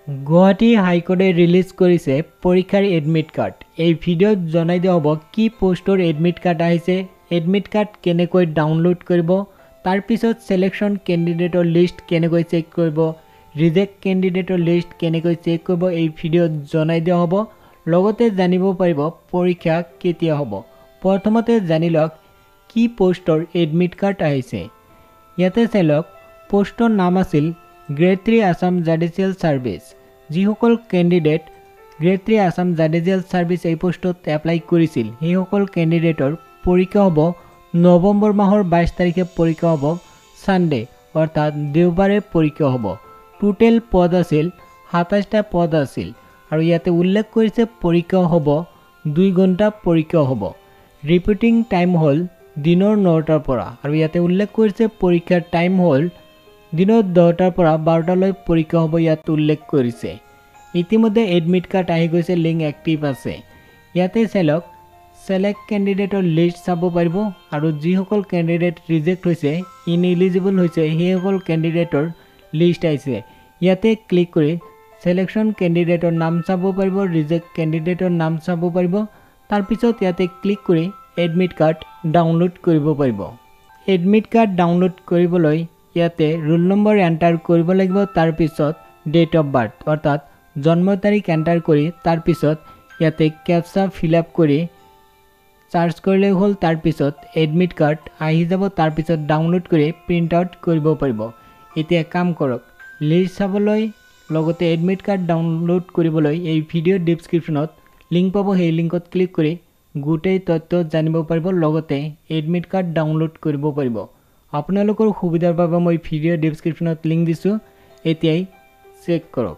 গুৱাহাটী হাইকোর্টে রিলিজ করেছে পরীক্ষার এডমিট কার্ড। এই ভিডিওত জনাই দিয়া হব কি পোস্টর এডমিট কার্ড আহিছে, এডমিট কার্ড কেনেকৈ ডাউনলোড করব, তার পিছত সিলেকশন ক্যান্ডিডেটর লিস্ট কেনেকৈ চেক করব, রিজেক্ট ক্যান্ডিডেটর লিস্ট কেনেকৈ চেক করব, এই ভিডিওত জনাই দিয়া হব। লগতে জানিব পাৰিব পৰীক্ষা কেতিয়া হব। প্ৰথমতে জানি লওক কি পোস্টৰ এডমিট কাৰ্ড আহিছে। ইয়াতে চাই লওক পোস্টৰ নাম আছিল গ্ৰেড 3 আসাম জুডিচিয়েল সাৰ্ভিস। যিসকল candidate grade 3 Assam judicial service এই পোস্টত এপ্লাই কৰিছিল সেইসকল ক্যান্ডিডেটৰ পৰীক্ষা হ'ব নৱেম্বৰ মাহৰ 22 তাৰিখে পৰীক্ষা হ'ব সানডে অৰ্থাৎ দেওবাৰে পৰীক্ষা হ'ব। টোটেল পদ আছিল 27টা পদ আছিল আৰু ইয়াতে উল্লেখ কৰিছে পৰীক্ষা হ'ব 2 ঘণ্টা পৰীক্ষা হ'ব। ৰিপোৰ্টিং টাইম হ'ল দিনৰ 9টাৰ পৰা আৰু ইয়াতে উল্লেখ কৰিছে পৰীক্ষাৰ টাইম হ'ল দিনৰ 10টাৰ পৰা 12টালৈ পৰীক্ষা হ'ব। ইয়াত উল্লেখ কৰিছে ইতিমধ্যে এডমিট কাৰ্ড আহি গৈছে, লিংক এক্টিভ আছে। ইয়াতে চাইলক সিলেক্ট ক্যান্ডিডেটৰ লিষ্ট চাব পাৰিব আৰু যিসকল ক্যান্ডিডেট ৰিজেক্ট হৈছে ইনএলিজিবল হৈছে সেইসকল ক্যান্ডিডেটৰ লিষ্ট আহিছে। ইয়াতে ক্লিক কৰি সিলেকশন ক্যান্ডিডেটৰ নাম চাব পাৰিব, ৰিজেক্ট ক্যান্ডিডেটৰ নাম চাব পাৰিব। তাৰ পিছত ইয়াতে ক্লিক কৰি এডমিট কাৰ্ড ডাউনলোড কৰিব পাৰিব। এডমিট কাৰ্ড ডাউনলোড কৰিবলৈ ইয়াতে ৰোল নম্বৰ এন্টাৰ কৰিব লাগিব, তাৰ পিছত ডেট অফ বাৰ্থ অৰ্থাৎ জন্ম তাৰিখ এন্টাৰ কৰি তাৰ পিছত ইয়াতে ক্যাপচা ফিল আপ কৰি সাৰ্চ কৰিলে হ'ল। তাৰ পিছত এডমিট কাৰ্ড আহি যাব, তাৰ পিছত ডাউনলোড কৰি প্ৰিন্ট আউট কৰিব পাৰিব। এতিয়া কাম কৰক, লিষ্ট চাবলৈ লগতে এডমিট কাৰ্ড ডাউনলোড কৰিবলৈ এই ভিডিও ডেসক্ৰিপশনত লিংক পাব, সেই লিংকত ক্লিক কৰি গোটেই তথ্য জানিব পাৰিব, লগতে এডমিট কাৰ্ড ডাউনলোড কৰিব পাৰিব। আপোনালোকৰ সুবিধাৰ বাবে মই ভিডিও ডেসক্ৰিপশনত লিংক দিছোঁ, এতিয়াই চেক কৰক।